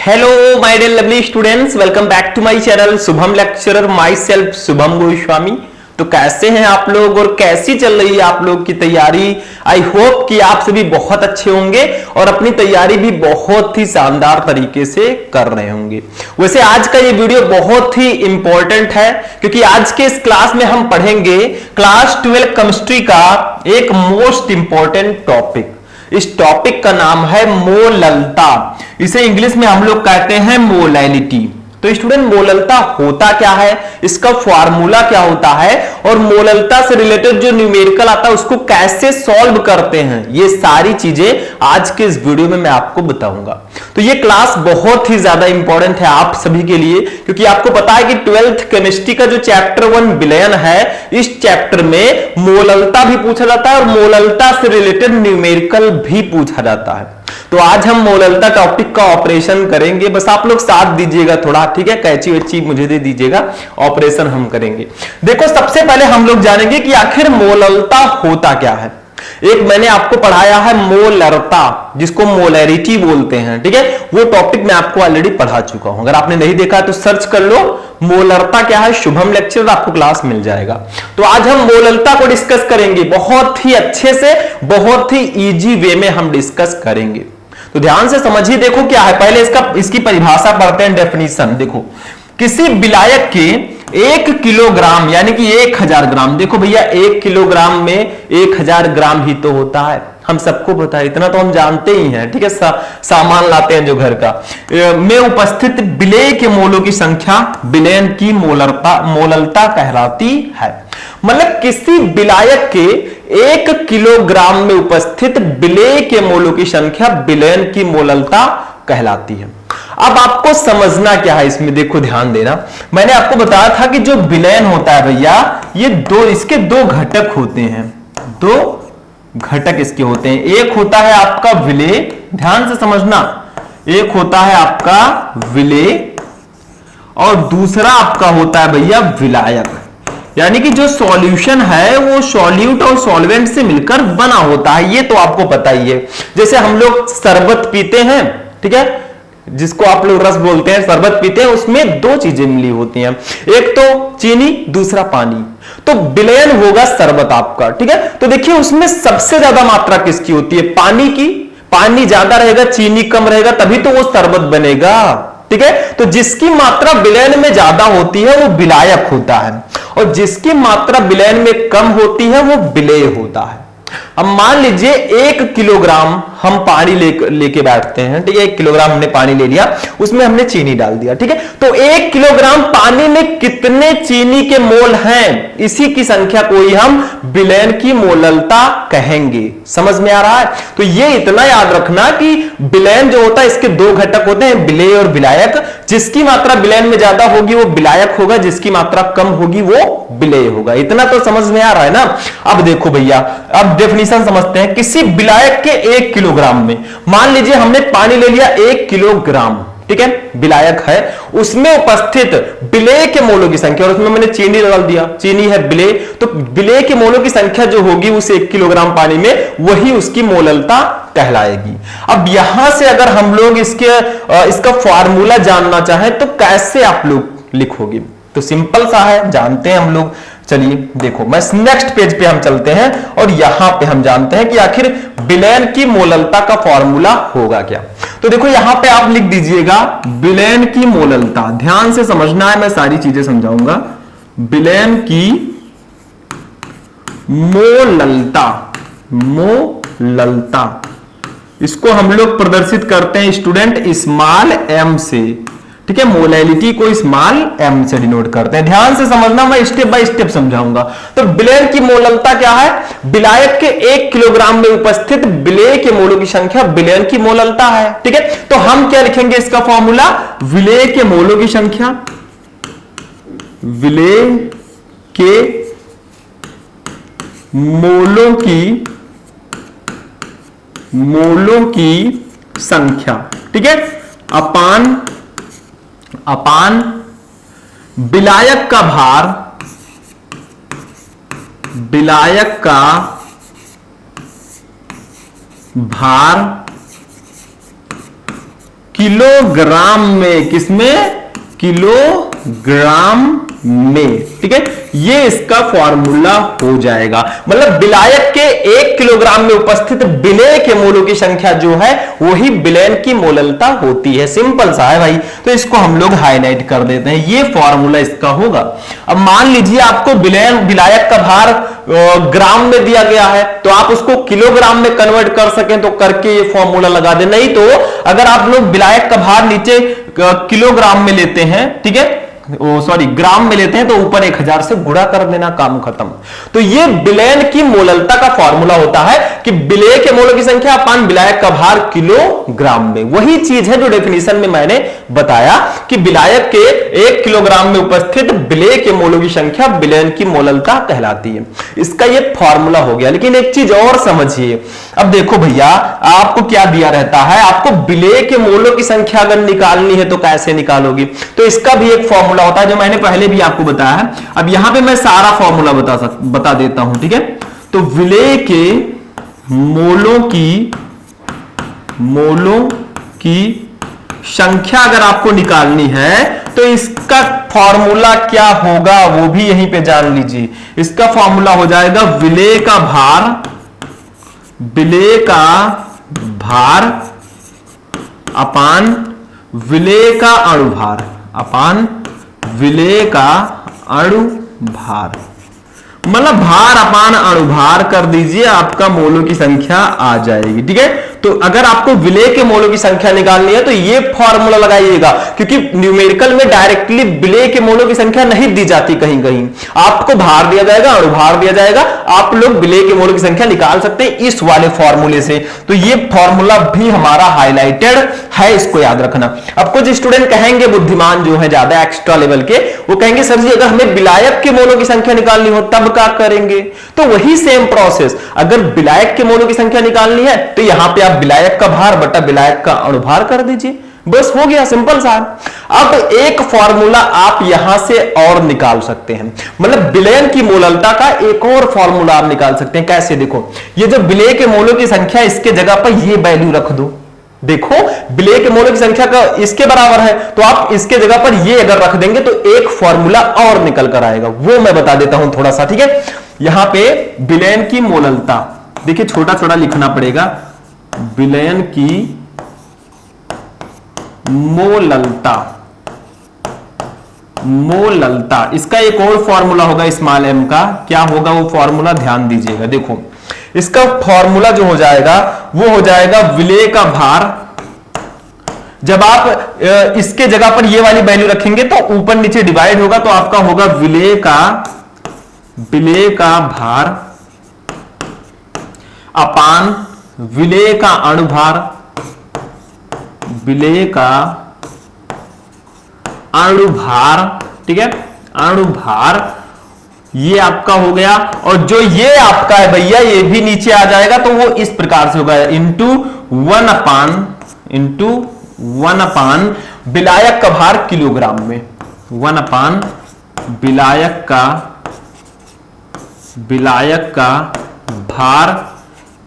Hello my dear lovely students, welcome back to my channel Shubham lecturer, myself Shubham Goswami. तो कैसे हैं आप लोग और कैसी चल रही है आप लोग की तैयारी? आई होप कि आप सभी बहुत अच्छे होंगे और अपनी तैयारी भी बहुत ही शानदार तरीके से कर रहे होंगे। वैसे आज का ये वीडियो बहुत ही इंपॉर्टेंट है क्योंकि आज के इस क्लास में हम पढ़ेंगे क्लास 12 केमिस्ट्री का एक मोस्ट इंपॉर्टेंट टॉपिक। इस टॉपिक का नाम है मोललता। इसे इंग्लिश में हम लोग कहते हैं मोलैलिटी। तो स्टूडेंट, मोललता होता क्या है, इसका फॉर्मूला क्या होता है और मोललता से रिलेटेड जो न्यूमेरिकल आता है उसको कैसे सॉल्व करते हैं, ये सारी चीजें आज के इस वीडियो में मैं आपको बताऊंगा। तो ये क्लास बहुत ही ज्यादा इंपॉर्टेंट है आप सभी के लिए क्योंकि आपको पता है कि 12th केमिस्ट्री का जो चैप्टर 1 विलयन है, इस चैप्टर में मोललता भी पूछा जाता है और मोललता से रिलेटेड न्यूमेरिकल भी पूछा जाता है। तो आज हम मोललता टॉपिक का ऑपरेशन करेंगे, बस आप लोग साथ दीजिएगा थोड़ा, ठीक है? कैची वैची मुझे दे दीजिएगा, ऑपरेशन हम करेंगे। देखो, सबसे पहले हम लोग जानेंगे कि आखिर मोललता होता क्या है। एक मैंने आपको पढ़ाया है मोलरता, जिसको मोलैरिटी बोलते हैं, ठीक है? वो टॉपिक मैं आपको ऑलरेडी पढ़ा चुका हूं। अगर आपने नहीं देखा तो सर्च कर लो मोलरता क्या है, शुभम लेक्चर, आपको क्लास मिल जाएगा। तो आज हम मोललता को डिस्कस करेंगे, बहुत ही अच्छे से, बहुत ही इजी वे में हम डिस्कस करेंगे। तो ध्यान से समझिए। देखो क्या है, पहले इसकी परिभाषा पढ़ते हैं, डेफिनेशन। देखो, किसी विलायक के 1 किलोग्राम यानी कि 1000 ग्राम, देखो भैया 1 किलोग्राम में 1000 ग्राम ही तो होता है, हम सबको पता है, इतना तो हम जानते ही हैं, ठीक है? सामान लाते हैं जो घर का, में उपस्थित विलेय के मोलों की संख्या विलयन की मोललता कहलाती है। मतलब किसी विलायक के 1 किलोग्राम में उपस्थित विलेय के मोलों की संख्या विलयन की मोललता कहलाती है। अब आपको समझना क्या है इसमें, देखो ध्यान देना। मैंने आपको बताया था कि जो विलयन होता है भैया, ये इसके दो घटक होते हैं, दो घटक इसके होते हैं। एक होता है आपका विलेय, ध्यान से समझना, एक होता है आपका विलेय और दूसरा आपका होता है भैया विलायक। यानी कि जो सॉल्यूशन है वो सॉल्यूट और सॉल्वेंट से मिलकर बना होता है, ये तो आपको पता ही है। जैसे हम लोग शरबत पीते हैं, ठीक है, जिसको आप लोग रस बोलते हैं, शरबत पीते हैं, उसमें दो चीजें मिली होती हैं, एक तो चीनी, दूसरा पानी। तो विलयन होगा शरबत आपका, ठीक है? तो देखिए उसमें सबसे ज्यादा मात्रा किसकी होती है? पानी की। पानी ज्यादा रहेगा, चीनी कम रहेगा, तभी तो वो शरबत बनेगा, ठीक है? तो जिसकी मात्रा विलयन में ज्यादा होती है वो विलायक होता है और जिसकी मात्रा विलयन में कम होती है वो विलेय होता है। अब मान लीजिए 1 किलोग्राम हम पानी लेके बैठते हैं, ठीक है? 1 किलोग्राम हमने पानी ले लिया, उसमें हमने चीनी डाल दिया, ठीक है? तो 1 किलोग्राम पानी में कितने चीनी के मोल हैं, इसी की संख्या को ही हम विलयन की मोललता कहेंगे। समझ में आ रहा है? तो ये इतना याद रखना कि विलयन जो होता है इसके दो घटक होते हैं, विलेय और विलायक। जिसकी मात्रा विलयन में ज्यादा होगी वो विलायक होगा, जिसकी मात्रा कम होगी वो विलेय होगा। इतना तो समझ में आ रहा है ना? अब देखो भैया, अब डेफिनेशन समझते हैं। किसी विलायक के 1 किलोग्राम में, मान लीजिए हमने पानी ले लिया 1 किलोग्राम, ठीक है, विलायक है, उसमें उपस्थित विलेय के मोलों की संख्या, और उसमें मैंने चीनी डाल दिया, चीनी है विलेय, तो विलेय के मोलों की संख्या जो होगी उस 1 किलोग्राम पानी में, वही उसकी मोललता कहलाएगी। अब यहां से अगर हम लोग इसका फॉर्मूला जानना चाहें तो कैसे आप लोग लिखोगे? तो सिंपल सा है, जानते हैं हम लोग। चलिए देखो, मैं नेक्स्ट पेज पे हम चलते हैं और यहां पे हम जानते हैं कि आखिर विलयन की मोललता का फॉर्मूला होगा क्या। तो देखो यहां पे आप लिख दीजिएगा विलयन की मोललता, ध्यान से समझना है, मैं सारी चीजें समझाऊंगा। विलयन की मोललता, मोललता इसको हम लोग प्रदर्शित करते हैं स्टूडेंट स्मॉल m से, ठीक है? मोलैलिटी को स्मॉल m से डिनोट करते हैं। ध्यान से समझना, मैं स्टेप बाय स्टेप समझाऊंगा। तो विलयन की मोललता क्या है? विलायक के 1 किलोग्राम में उपस्थित विलेय के मोलों की संख्या विलयन की मोललता है, ठीक है? तो हम क्या लिखेंगे इसका फॉर्मूला? विलेय के मोलों की संख्या, विलेय के मोलों की संख्या, ठीक है, अपान विलायक का भार, विलायक का भार किलोग्राम में, किसमें? किलोग्राम में, ठीक है। ये इसका फॉर्मूला हो जाएगा। मतलब विलायक के 1 किलोग्राम में उपस्थित विलेय के मोलों की संख्या जो है वही विलयन की मोललता होती है। सिंपल सा है भाई, तो इसको हम लोग हाईलाइट कर देते हैं, ये फॉर्मूला इसका होगा। अब मान लीजिए आपको विलायक का भार ग्राम में दिया गया है, तो आप उसको किलोग्राम में कन्वर्ट कर सकें तो करके ये फॉर्मूला लगा दे। नहीं तो अगर आप लोग विलायक का भार नीचे किलोग्राम में लेते हैं, ठीक है, सॉरी ग्राम में लेते हैं, तो ऊपर 1000 से गुणा कर देना, काम खत्म। तो ये विलयन की मोललता का फॉर्मूला होता है कि विलेय के मोलों की संख्या अपान विलायक का भार किलोग्राम में। वही चीज है जो डेफिनेशन में मैंने बताया कि विलायक के 1 किलोग्राम में उपस्थित विलेय के मोलों की संख्या विलयन की मोललता कहलाती है। इसका ये फॉर्मूला हो गया। लेकिन एक चीज और समझिए, अब देखो भैया आपको क्या दिया रहता है, आपको विलेय के मोलों की संख्या अगर निकालनी है तो कैसे निकालोगी? तो इसका भी एक फॉर्मूला होता है जो मैंने पहले भी आपको बताया है। अब यहां पे मैं सारा फॉर्मूला बता देता हूं, ठीक है। तो विलेय के मोलों की संख्या अगर आपको निकालनी है तो इसका फॉर्मूला क्या होगा वो भी यहीं पे जान लीजिए। इसका फॉर्मूला हो जाएगा विलेय का भार अपान विलेय का अणुभार, अपान विलेय का अणुभार। मतलब भार अपान अणुभार कर दीजिए, आपका मोलों की संख्या आ जाएगी, ठीक है। तो अगर आपको विलेय के मोलों की संख्या निकालनी है तो ये फॉर्मूला लगाइएगा, क्योंकि न्यूमेरिकल में डायरेक्टली विलेय के मोलों की संख्या नहीं दी जाती, कहीं कहीं आपको भार दिया जाएगा, अणुभार दिया जाएगा, आप लोग विलेय के मोलों की संख्या निकाल सकते हैं इस वाले फॉर्मूले से। तो ये फॉर्मूला भी हमारा हाईलाइटेड है, इसको याद रखना। अब कुछ स्टूडेंट कहेंगे, बुद्धिमान जो है ज्यादा एक्स्ट्रा लेवल के, वो कहेंगे सर जी अगर हमें विलायक के मोलों की संख्या निकालनी हो तब क्या करेंगे? तो वही सेम प्रोसेस, अगर विलायक के मोलों की संख्या निकालनी है तो यहां पे आप विलायक का भार बटा विलायक का अणुभार कर दीजिए, बस हो गया, सिंपल सा। अब एक फॉर्मूला आप यहां से और निकाल सकते हैं, मतलब विलयन की मोललता का एक और फॉर्मूला आप निकाल सकते हैं। कैसे? देखो, ये जो विलेय के मोलों की संख्या, इसके जगह पर ये वैल्यू रख दो। देखो विलेय के मोलों की संख्या का इसके बराबर है, तो आप इसके जगह पर ये अगर रख देंगे तो एक फॉर्मूला और निकल कर आएगा, वो मैं बता देता हूं थोड़ा सा, ठीक है। यहां पे विलयन की मोललता, देखिए छोटा छोटा लिखना पड़ेगा, विलयन की मोललता, इसका एक और फॉर्मूला होगा स्मॉल m का। क्या होगा वो फॉर्मूला, ध्यान दीजिएगा। देखो इसका फॉर्मूला जो हो जाएगा वो हो जाएगा विलेय का भार, जब आप इसके जगह पर ये वाली वैल्यू रखेंगे तो ऊपर नीचे डिवाइड होगा, तो आपका होगा विलेय का भार अपान विलेय का अणुभार, विलेय का अणुभार, ठीक है, अणुभार, ये आपका हो गया। और जो ये आपका है भैया ये भी नीचे आ जाएगा, तो वो इस प्रकार से होगा इंटू वन अपान विलायक का भार किलोग्राम में, 1 अपान विलायक का भार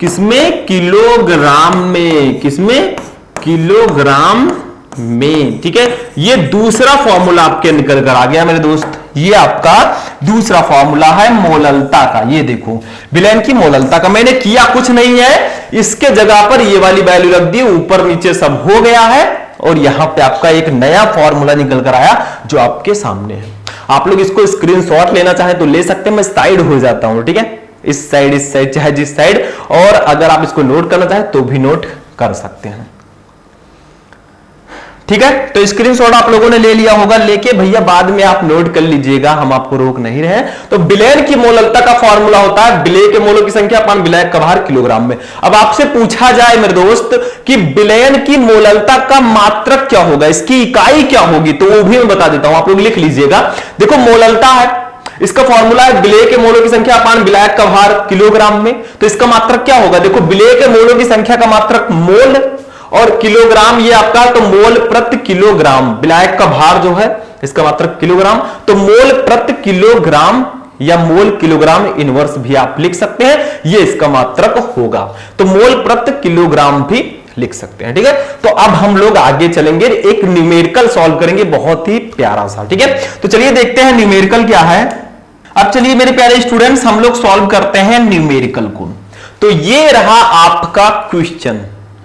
किसमें? किलोग्राम में, किसमें? किलोग्राम में, ठीक है। ये दूसरा फॉर्मूला आपके निकल कर आ गया मेरे दोस्त, ये आपका दूसरा फॉर्मूला है मोललता का। ये देखो विलयन की मोललता का, मैंने किया कुछ नहीं है, इसके जगह पर ये वाली वैल्यू रख दी, ऊपर नीचे सब हो गया है, और यहां पे आपका एक नया फॉर्मूला निकल कर आया जो आपके सामने है। आप लोग इसको स्क्रीनशॉट लेना चाहे तो ले सकते हैं, मैं साइड हो जाता हूं, ठीक है, इस साइड चाहे जिस साइड, और अगर आप इसको नोट करना चाहे तो भी नोट कर सकते हैं, ठीक है। तो स्क्रीनशॉट आप लोगों ने ले लिया होगा, लेके भैया बाद में आप नोट कर लीजिएगा, हम आपको रोक नहीं रहे। तो विलयन की मोललता का फॉर्मूला होता है विलेय के मोलों की संख्या अपान विलायक का भार किलोग्राम में। अब आपसे पूछा जाए मेरे दोस्त कि विलयन की मोललता का मात्रक क्या होगा, इसकी इकाई क्या होगी, तो वो भी मैं बता देता हूं, आप लोग लिख लीजिएगा। देखो मोललता है, इसका फॉर्मूला है विलेय के मोलों की संख्या अपान विलायक का भार किलोग्राम में, तो इसका मात्रक क्या होगा? देखो विलेय के मोलों की संख्या का मात्रक मोल, और किलोग्राम ये आपका, तो मोल प्रति किलोग्राम, विलायक का भार जो है इसका मात्रक किलोग्राम, तो मोल प्रति किलोग्राम या मोल किलोग्राम इनवर्स भी आप लिख सकते हैं, ये इसका मात्रक होगा। तो मोल प्रति किलोग्राम भी लिख सकते हैं। ठीक है, तो अब हम लोग आगे चलेंगे, एक न्यूमेरिकल सॉल्व करेंगे, बहुत ही प्यारा सा। ठीक है, तो चलिए देखते हैं न्यूमेरिकल क्या है। अब चलिए मेरे प्यारे स्टूडेंट्स, हम लोग सॉल्व करते हैं न्यूमेरिकल को। तो ये रहा आपका क्वेश्चन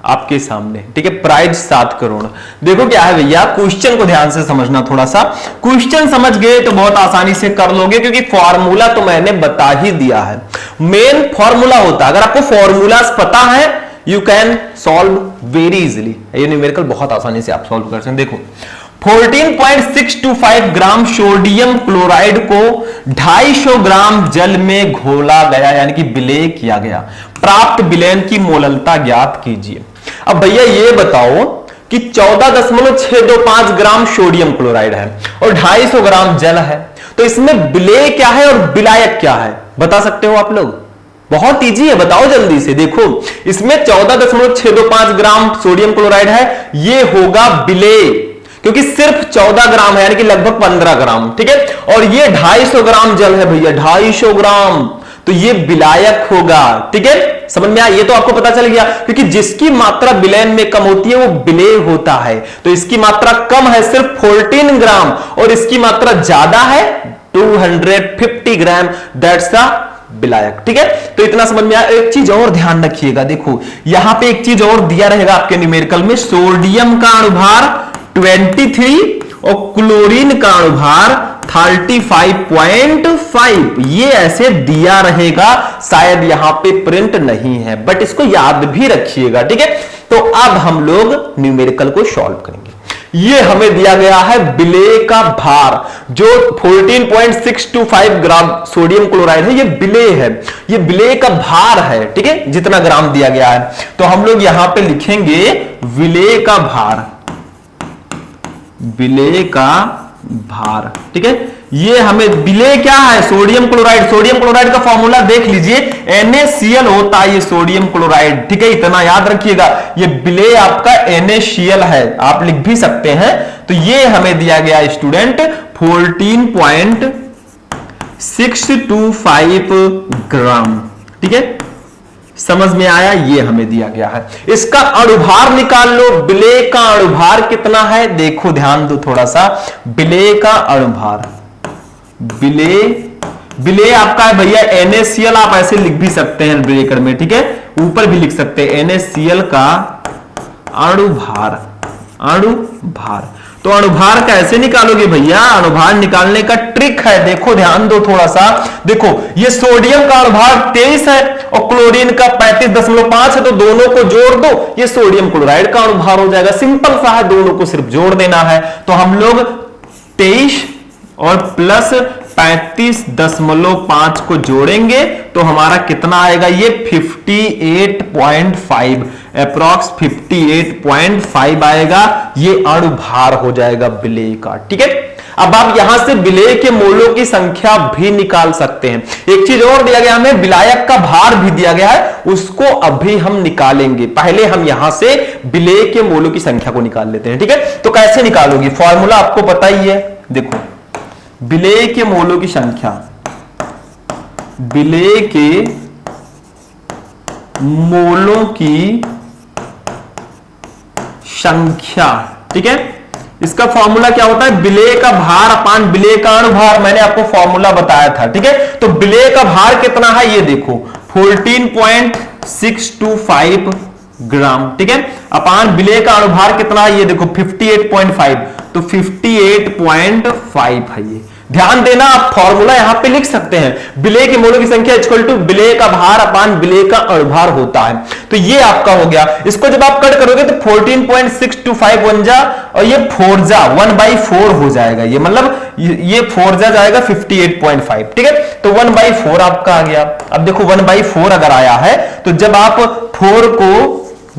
आपके सामने। ठीक है, प्राइज 7 करोड़। देखो क्या है भैया, क्वेश्चन को ध्यान से समझना थोड़ा सा। क्वेश्चन समझ गए तो बहुत आसानी से कर लोगे, क्योंकि फॉर्मूला तो मैंने बता ही दिया है। मेन फॉर्मूला होता है, अगर आपको फॉर्मूलाज पता है you can solve very easily. ये न्यूमेरिकल बहुत आसानी से आप सॉल्व कर सकते हैं। देखो 14.625 ग्राम सोडियम क्लोराइड को 250 ग्राम जल में घोला गया, यानी कि विलेय किया गया। प्राप्त विलयन की मोललता ज्ञात कीजिए। अब भैया ये बताओ कि 14.625 ग्राम सोडियम क्लोराइड है और 250 ग्राम जल है, तो इसमें विलेय क्या है और विलायक क्या है, बता सकते हो आप लोग? बहुत इजी है, बताओ जल्दी से। देखो इसमें 14.625 ग्राम सोडियम क्लोराइड है, ये होगा विलेय, क्योंकि सिर्फ 14 ग्राम है, यानी कि लगभग 15 ग्राम। ठीक है, और ये 250 ग्राम जल है भैया, 250 ग्राम, तो ये विलायक होगा। ठीक है, समझ में आया? ये तो आपको पता चल गया, क्योंकि जिसकी मात्रा विलयन में कम होती है वो विलेय होता है। तो इसकी मात्रा कम है सिर्फ 14 ग्राम और इसकी मात्रा ज्यादा है 250 ग्राम, दैट्स द विलायक। ठीक है, तो इतना समझ में आया। एक चीज और ध्यान रखिएगा, देखो यहां पे एक चीज और दिया रहेगा आपके न्यूमेरिकल में, सोडियम का अणुभार 23 और क्लोरीन का अणुभार 35.5, ये ऐसे दिया रहेगा, शायद यहां पे प्रिंट नहीं है, बट इसको याद भी रखिएगा। ठीक है, तो अब हम लोग न्यूमेरिकल को सॉल्व करेंगे। ये हमें दिया गया है विलेय का भार, जो 14.625 ग्राम सोडियम क्लोराइड है, ये विलेय है, ये विलेय का भार है। ठीक है, जितना ग्राम दिया गया है, तो हम लोग यहां पे लिखेंगे विलेय का भार, विलेय का भार। ठीक है, ये हमें विलेय क्या है, सोडियम क्लोराइड। सोडियम क्लोराइड का फॉर्मूला देख लीजिए, NaCl होता है ये सोडियम क्लोराइड। ठीक है, इतना याद रखिएगा, ये विलेय आपका NaCl है, आप लिख भी सकते हैं। तो ये हमें दिया गया स्टूडेंट 14.625 ग्राम। ठीक है, समझ में आया? ये हमें दिया गया है। इसका अणुभार निकाल लो, विलेय का अणुभार कितना है, देखो ध्यान दो थोड़ा सा। विलेय का अणुभार, विलेय आपका है भैया NaCl, आप ऐसे लिख भी सकते हैं ब्रेकर में। ठीक है, ऊपर भी लिख सकते हैं NaCl का अणुभार, अणुभार। तो अणुभार कैसे निकालोगे भैया? अणुभार निकालने का ट्रिक है, देखो ध्यान दो थोड़ा सा। देखो ये सोडियम का अणुभार 23 है और क्लोरीन का 35.5 है, तो दोनों को जोड़ दो, ये सोडियम क्लोराइड का अणुभार हो जाएगा। सिंपल सा है, दोनों को सिर्फ जोड़ देना है। तो हम लोग 23 और प्लस 35.5 को जोड़ेंगे तो हमारा कितना आएगा, ये 58.5, अप्रॉक्स 58.5 आएगा। ये अणुभार हो जाएगा विलेय का। ठीक है, अब आप यहां से विलेय के मोलों की संख्या भी निकाल सकते हैं। एक चीज और दिया गया हमें, विलायक का भार भी दिया गया है, उसको अभी हम निकालेंगे। पहले हम यहां से विलेय के मोलों की संख्या को निकाल लेते हैं। ठीक है, तो कैसे निकालोगे, फॉर्मूला आपको पता ही है। देखो विलेय के मोलों की संख्या, विलेय के मोलों की संख्या। ठीक है, इसका फॉर्मूला क्या होता है, विलेय का भार अपान विलेय का अणुभार। मैंने आपको फॉर्मूला बताया था। ठीक है, तो विलेय का भार कितना है, ये देखो 14.625 ग्राम। ठीक है, अपान विलेय का अणुभार कितना है, ये देखो 58.5, तो 58.5 है ये। ध्यान देना, आप फॉर्मूला यहां पे लिख सकते हैं, विलेय के मोलों की संख्या इक्वल टू विलेय का भार अपान विलेय का अणुभार होता है। तो ये आपका हो गया। इसको जब आप कट करोगे तो 14.625 बन जा और ये 4 जा 1/4 हो जाएगा। ये मतलब ये 4 जा जाएगा 58.5। ठीक है, तो 1/4 आपका आ गया। अब देखो 1/4 अगर आया है तो जब आप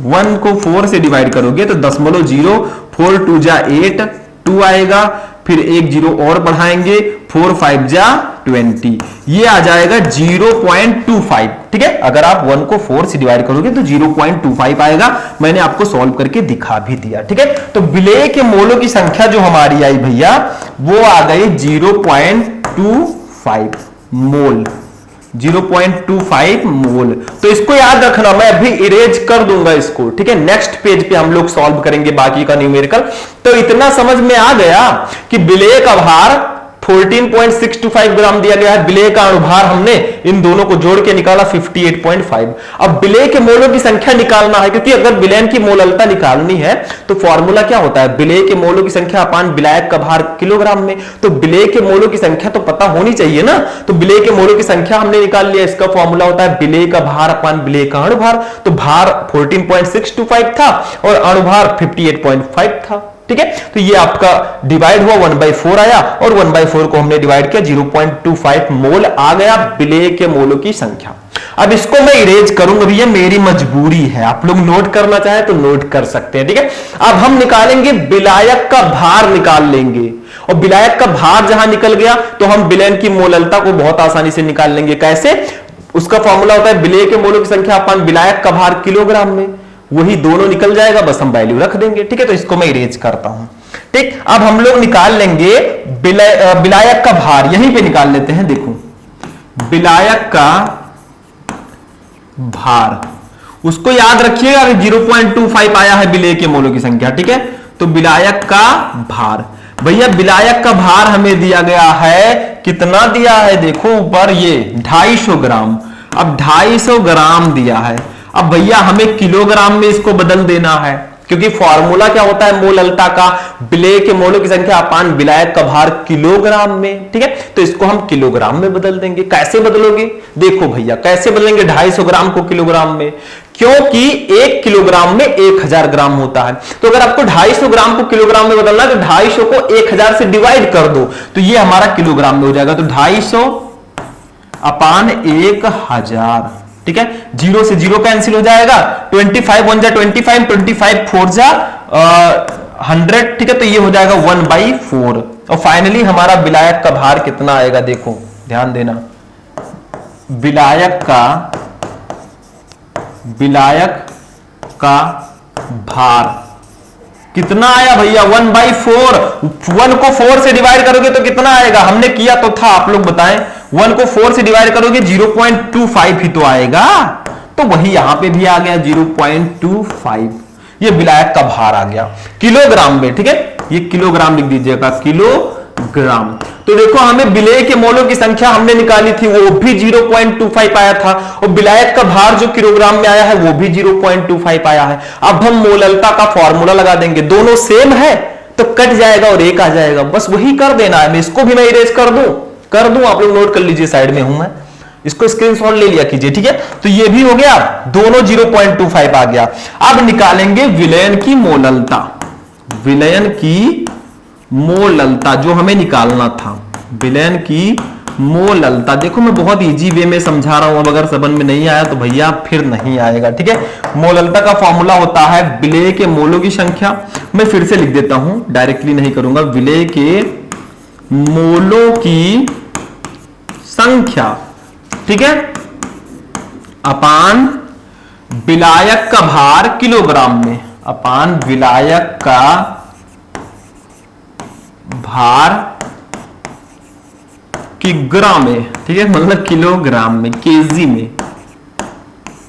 1 को 4 से डिवाइड करोगे तो 0.0, 4 2 जा 8, 2 आएगा, फिर एक 0 और बढ़ाएंगे, 4 5 जा 20, ये आ जाएगा 0.25। ठीक है, अगर आप 1 को 4 से डिवाइड करोगे तो 0.25 आएगा। मैंने आपको सॉल्व करके दिखा भी दिया। ठीक है, तो विलेय के मोलों की संख्या जो हमारी आई भैया वो आ गई 0.25 मोल। 0.25 मोल। तो इसको याद रखना, मैं अभी इरेज कर दूंगा इसको, ठीक है। नेक्स्ट पेज पे हम लोग सॉल्व करेंगे बाकी का न्यूमेरिकल। तो इतना समझ में आ गया कि विलेय का भार 14.625 ग्राम दिया गया है। विलेय का अणुभार हमने इन दोनों को जोड़ के निकाला 58.5। अब विलेय के मोलों की संख्या निकालना है, क्योंकि अगर विलयन की मोललता निकालनी है तो फॉर्मूला क्या होता है, विलेय के मोलों की संख्या अपान विलायक का भार किलोग्राम में। तो विलेय के मोलों की संख्या तो पता होनी चाहिए ना। तो विलेय के मोलों की संख्या हमने निकाल लिया, इसका फॉर्मूला होता है विलेय का भार अपान विलेय का अणुभार। तो भार 14.625 था और अणुभार 58.5 था, ठीक है। तो ये आपका डिवाइड हुआ 1/4 आया और 1/4 को हमने डिवाइड किया 0.25 मोल आ गया विलेय के मोलों की संख्या। अब इसको मैं इरेज करूंगा, ये मेरी मजबूरी है, आप लोग नोट करना चाहे तो नोट कर सकते हैं, ठीक है। अब हम निकालेंगे विलायक का भार निकाल लेंगे, और विलायक का भार जहां निकल गया तो हम विलयन की मोललता को बहुत आसानी से निकाल लेंगे। कैसे, उसका फॉर्मूला होता है विलेय के मोलों की संख्या अपान विलायक का भार किलोग्राम में, वही दोनों निकल जाएगा, बस हम वैल्यू रख देंगे, ठीक है। तो इसको मैं इरेज करता हूं, ठीक। अब हम लोग निकाल लेंगे विलायक का भार, यहीं पे निकाल लेते हैं। देखो विलायक का भार, उसको याद रखिएगा, 0.25 आया है विलेय के मोलों की संख्या, ठीक है। तो विलायक का भार, भैया विलायक का भार हमें दिया गया है, कितना दिया है, देखो ऊपर ये 250 ग्राम। अब 250 ग्राम दिया है। अब भैया हमें किलोग्राम में इसको बदल देना है, क्योंकि फॉर्मूला क्या होता है मोललता का, विलेय के मोलों की संख्या अपान विलायक का भार किलोग्राम में, ठीक है। तो इसको हम किलोग्राम में बदल देंगे। कैसे बदलोगे, देखो भैया कैसे बदलेंगे 250 ग्राम को किलोग्राम में, क्योंकि 1 किलोग्राम में 1000 ग्राम होता है। तो अगर आपको 250 ग्राम को किलोग्राम में बदलना है तो 250 को 1000 से डिवाइड कर दो, तो ये हमारा किलोग्राम में हो जाएगा। तो 250 अपान 1000, ठीक है। 0 से 0 कैंसिल हो जाएगा, 25 1 जा 25, 25 4 जा 100, ठीक है। तो ये हो जाएगा 1/4। और फाइनली हमारा विलायक का भार कितना आएगा, देखो ध्यान देना, विलायक का भार कितना आया भैया, 1/4। 1 को 4 से डिवाइड करोगे तो कितना आएगा, हमने किया तो था, आप लोग बताएं। 1 को 4 से डिवाइड करोगे 0.25 ही तो आएगा, तो वही यहां पे भी आ गया 0.25। ये विलायक का भार आ गया किलोग्राम में, ठीक है। ये किलोग्राम लिख दीजिएगा, किलोग्राम। तो देखो हमें विलेय के मोलों की संख्या हमने निकाली थी, वो भी 0.25 आया था, और विलायक का भार जो किलोग्राम में आया है वो भी 0.25 आया है। अब हम मोललता का फॉर्मूला लगा देंगे, दोनों सेम है तो कट जाएगा और 1 आ जाएगा, बस वही कर देना है। मैं इसको भी मैं इरेज कर दूं, आप लोग नोट कर लीजिए, साइड में हूं मैं, इसको स्क्रीनशॉट ले लिया कीजिए, ठीक है। तो ये भी हो गया, दोनों 0.25 आ गया। अब निकालेंगे विलयन की मोललता, विलयन की मोललता जो हमें निकालना था, विलयन की मोललता। देखो मैं बहुत इजी वे में समझा रहा हूं, अब अगर समझ में नहीं आया तो भैया फिर नहीं आएगा, ठीक है। मोललता का फॉर्मूला होता है विलेय के मोलों की संख्या, मैं फिर से लिख देता हूं, डायरेक्टली नहीं करूंगा, विलेय के मोलों की संख्या, ठीक है, अपान विलायक का भार किलोग्राम में, अपान विलायक का भार किग्राम में, ठीक है, मतलब किलोग्राम में, केजी में,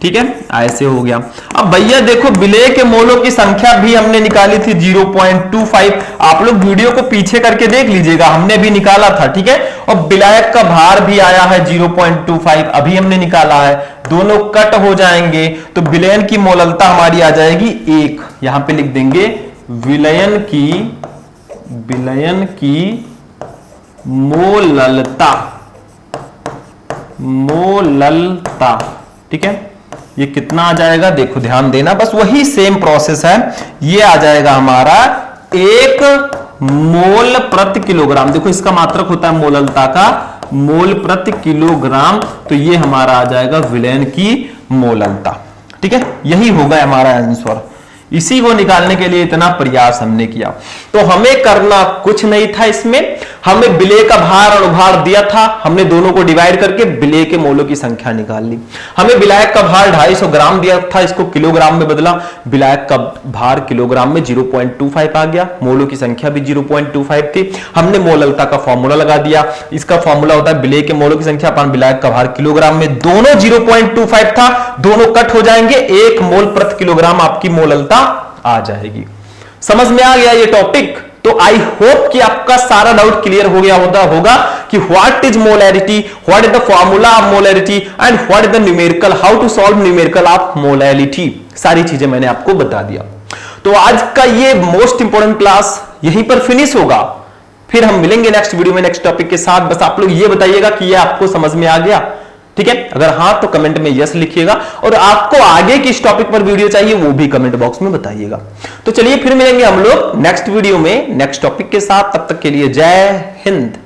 ठीक है। ऐसे हो गया। अब भैया देखो विलेय के मोलों की संख्या भी हमने निकाली थी 0.25, आप लोग वीडियो को पीछे करके देख लीजिएगा, हमने भी निकाला था, ठीक है। और विलायक का भार भी आया है 0.25, अभी हमने निकाला है, दोनों कट हो जाएंगे तो विलयन की मोललता हमारी आ जाएगी 1, यहां पे लिख देंगे विलयन की मोललता, ठीक है। ये कितना आ जाएगा, देखो ध्यान देना, बस वही सेम प्रोसेस है। ये आ जाएगा हमारा 1 मोल प्रति किलोग्राम, देखो इसका मात्रक होता है मोललता का, मोल प्रति किलोग्राम, तो ये हमारा आ जाएगा विलयन की मोललता, ठीक है। यही होगा हमारा आंसर, इसी को निकालने के लिए इतना प्रयास हमने किया। तो हमें करना कुछ नहीं था इसमें, हमें विलेय का भार और भार दिया था, हमने दोनों को डिवाइड करके विलेय के मोलों की संख्या निकाल ली। हमें विलायक का भार 250 ग्राम दिया था, इसको किलोग्राम में बदला, विलायक का भार किलोग्राम में 0.25 आ गया, मोलों की संख्या भी 0.25 थी। हमने मोललता का फॉर्मूला लगा दिया, इसका फॉर्मूला होता है विलेय के मोलों की संख्या अपन विलायक का भार किलोग्राम में, दोनों 0.25 था, दोनों कट हो जाएंगे, 1 मोल प्रति किलोग्राम आपकी मोललता आ जाएगी। समझ में आ गया ये टॉपिक? तो आई होप कि आपका सारा डाउट क्लियर हो गया होगा कि what is molarity, what is the formula of molarity and what is the numerical, how to solve numerical of molarity, सारी चीजें मैंने आपको बता दिया। तो आज का ये मोस्ट इंपॉर्टेंट क्लास यहीं पर फिनिश होगा, फिर हम मिलेंगे नेक्स्ट वीडियो में नेक्स्ट टॉपिक के साथ। बस आप लोग ये बताइएगा कि ये आपको समझ में आ गया, ठीक है? अगर हाँ तो कमेंट में यस लिखिएगा, और आपको आगे किस टॉपिक पर वीडियो चाहिए वो भी कमेंट बॉक्स में बताइएगा। तो चलिए फिर मिलेंगे हम लोग नेक्स्ट वीडियो में नेक्स्ट टॉपिक के साथ, तब तक के लिए जय हिंद।